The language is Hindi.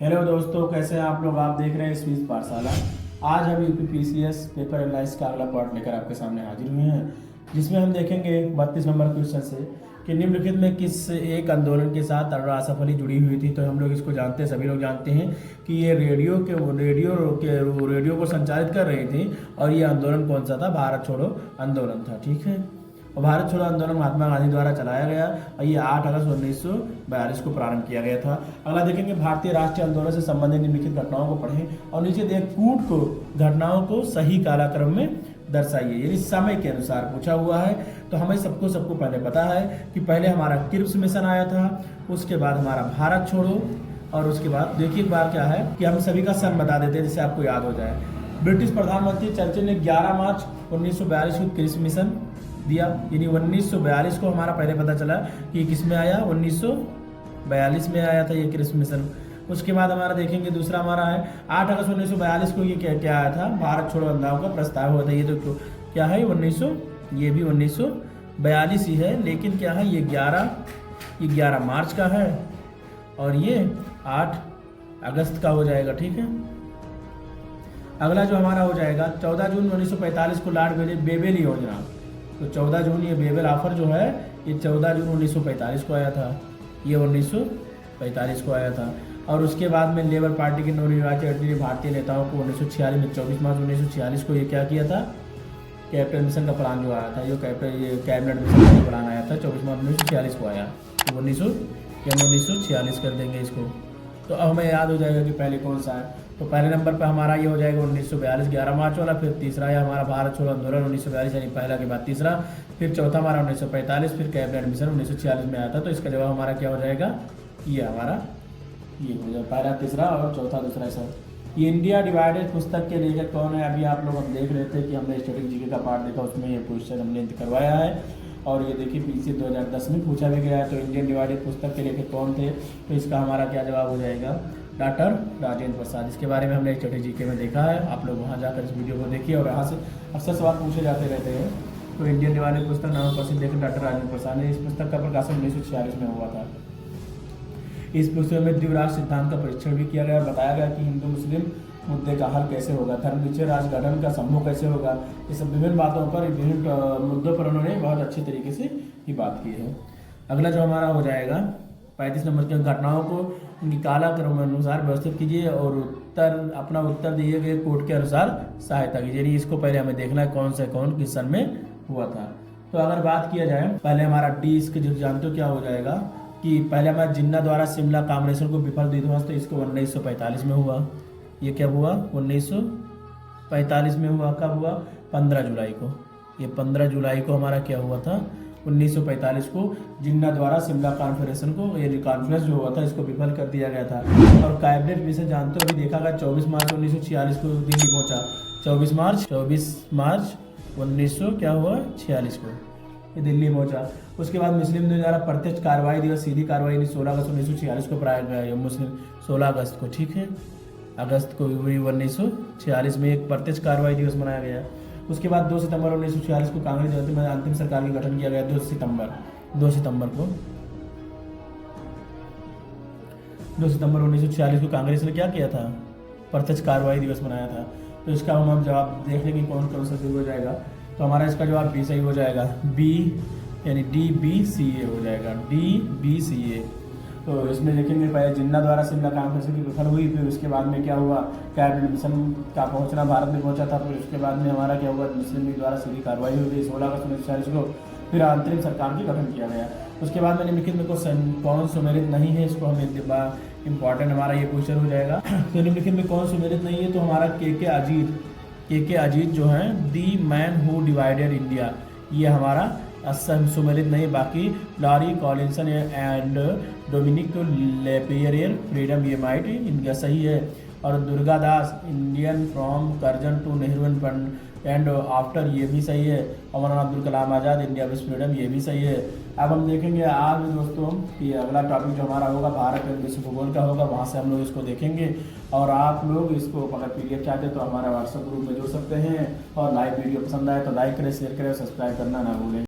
हेलो दोस्तों, कैसे हैं आप लोग। आप देख रहे हैं स्पीच पाठशाला। आज हम यूपीपीसीएस पेपर एनालिसिस का अगला पार्ट लेकर आपके सामने हाजिर हुए हैं, जिसमें हम देखेंगे 32 नंबर क्वेश्चन से कि निम्नलिखित में किस एक आंदोलन के साथ रासफ अली जुड़ी हुई थी। तो हम लोग इसको जानते हैं, सभी लोग जानते हैं कि ये रेडियो को संचालित कर रही थी और ये आंदोलन कौन सा था, भारत छोड़ो आंदोलन था। ठीक है, और भारत छोड़ो आंदोलन महात्मा गांधी द्वारा चलाया गया और ये 8 अगस्त 1942 को प्रारंभ किया गया था। अगला देखेंगे भारतीय राष्ट्रीय आंदोलन से संबंधित निम्नलिखित घटनाओं को पढ़ें और नीचे देख कूट को घटनाओं को सही कालक्रम में दर्शाइए, यानी समय के अनुसार पूछा हुआ है। तो हमें सबको पहले पता है कि पहले हमारा क्रिप्स मिशन आया था, उसके बाद हमारा भारत छोड़ो, और उसके बाद देखिए एक बार क्या है कि हम सभी का सन बता देते हैं जिससे आपको याद हो जाए। ब्रिटिश प्रधानमंत्री चर्चिल ने 11 मार्च 1942 को क्रिप्स मिशन दिया, यानी 1942 को हमारा पहले पता चला कि किस में आया, 1942 में आया था ये क्रिप्स मिशन। उसके बाद हमारा देखेंगे दूसरा हमारा है 8 अगस्त 1942 को ये क्या आया था, भारत छोड़ो आंदोलन का प्रस्ताव हुआ था। ये तो क्या है, ये भी 1942 ही है, लेकिन क्या है ये 11 मार्च का है और ये 8 अगस्त का हो जाएगा। ठीक है, अगला जो हमारा हो जाएगा 14 जून 1945 को लॉर्ड बेबेल योजना। तो 14 जून ये बेबेल ऑफर जो है ये 14 जून 1945 को आया था, ये 1945 को आया था। और उसके बाद में लेबर पार्टी के नवनिर्वाचित भारतीय नेताओं को 1946 में 24 मार्च 1946 को ये क्या किया था, कैपिटल मिशन का प्लान जो आया था, ये कैबिनेट मिशन का प्लान आया था 24 मार्च 1946 को आया। तो 1946 कर देंगे इसको। तो अब हमें याद हो जाएगा कि पहले कौन सा है। तो पहले नंबर पर हमारा ये हो जाएगा 1942 11 मार्च वाला, फिर तीसरा है हमारा भारत छोड़ो आंदोलन 1942 यानी पहला के बाद तीसरा, फिर चौथा हमारा 1945, फिर कैबिनेट मिशन 1946 में आया था। तो इसका जवाब हमारा क्या हो जाएगा, ये हमारा ये हो जाएगा पहला तीसरा और चौथा दूसरा सर। ये इंडिया डिवाइडेड पुस्तक के लेखक कौन है, अभी आप लोग हम देख रहे थे कि हमने स्टैटिक जीके का पार्ट देखा, उसमें ये क्वेश्चन हमने करवाया है और ये देखिए पीछे 2010 में पूछा भी गया है। तो इंडियन डिवाइडेड पुस्तक के लेखक कौन थे, तो इसका हमारा क्या जवाब हो जाएगा, डॉक्टर राजेंद्र प्रसाद। इसके बारे में हमने स्टैटिक जीके में देखा है, आप लोग वहाँ जाकर इस वीडियो को देखिए और यहाँ से अक्सर सवाल पूछे जाते रहते हैं। तो इंडियन डिवाइडेड पुस्तक नाम प्रसिद्ध लेखक डॉक्टर राजेंद्र प्रसाद ने, इस पुस्तक का प्रकाशन 1946 में हुआ था। इस पुस्तक में द्विराष्ट्र सिद्धांत का परीक्षण भी किया गया और बताया गया कि हिंदू मुस्लिम मुद्दे का हल कैसे होगा, धर्मनिरपेक्ष राष्ट्र गठन का संभव कैसे होगा, ये सब विभिन्न बातों पर, विभिन्न मुद्दों पर उन्होंने बहुत अच्छे तरीके से ही बात की है। अगला जो हमारा हो जाएगा 35 नंबर की घटनाओं को उनकी कालक्रम अनुसार व्यवस्थित कीजिए और अपना उत्तर दिए गए कोड के अनुसार सहायता कीजिए। यानी इसको पहले हमें देखना है कौन किस सन में हुआ था। तो अगर बात किया जाए पहले हमारा डी, इसके जो जानते हो क्या हो जाएगा कि पहले हमारा जिन्ना द्वारा शिमला कांग्रेसन को विफल विध्वंस, तो इसको 1945 में हुआ। ये क्या हुआ, 1945 में हुआ। कब हुआ, 15 जुलाई को। ये 15 जुलाई को हमारा क्या हुआ था, 1945 को जिन्ना द्वारा शिमला कॉन्फ्रेंस को, ये कॉन्फ्रेंस जो हुआ था इसको विफल कर दिया गया था। और कैबिनेट मिशन जानते हो अभी देखा गया 24 मार्च 1946 को दिल्ली पहुंचा। 24 मार्च 1946 को ये दिल्ली पहुंचा। उसके बाद मुस्लिम लीग द्वारा प्रत्यक्ष कार्रवाई दिवस, सीधी कार्रवाई 16 अगस्त 1946 को प्रारंभ किया, मुस्लिम 16 अगस्त को। ठीक है, अगस्त को हुई 1946 में एक प्रत्यक्ष कार्रवाई दिवस मनाया गया। उसके बाद 2 सितंबर 1946 को कांग्रेस में अंतिम सरकार का गठन किया गया। 2 सितंबर 1946 को कांग्रेस ने क्या किया था, प्रत्यक्ष कार्रवाई दिवस मनाया था। तो इसका हम जवाब देख लेंगे कौन सा सही हो जाएगा। तो हमारा इसका जवाब बी सही हो जाएगा, बी यानी DBCA हो जाएगा, DBCA। तो इसमें देखेंगे पहले जिन्ना द्वारा शिमला कॉन्फ्रेंस की विफल हुई, फिर उसके बाद में क्या हुआ, कैबिनेट मिशन का पहुंचना भारत में पहुंचा था। फिर उसके बाद में हमारा क्या हुआ, मुस्लिम लीग द्वारा सीधी कार्रवाई हुई 16 अगस्त 1946 को, फिर अंतरिम सरकार की गठन किया गया। उसके बाद में निम्नलिखित में कौन सुमेलित नहीं है, इसको हमें इंपॉर्टेंट हमारा ये क्वेश्चन हो जाएगा। तो निम्नलिखित में कौन सुमेलित नहीं है, तो हमारा के अजीत जो है the man who divided India, ये हमारा सुमेलित नहीं। बाकी Larry Collins and Dominique Lapierre freedom ये माइट इनका सही है। और Durga Das Indian from Curzon to Nehru and after ये भी सही है। और Maulana Abdul Kalam Azad India with freedom ये भी सही है। अब हम देखेंगे आज दोस्तों कि अगला टॉपिक जो हमारा होगा भारत और विश्व भूगोल का होगा, वहाँ से हम लोग इसको देखेंगे। और आप लोग इसको अगर PDF चाहते हैं तो हमारा व्हाट्सएप ग्रुप में जुड़ सकते हैं। और लाइव वीडियो पसंद आए तो लाइक करें, शेयर करें, सब्सक्राइब करना ना भूलें।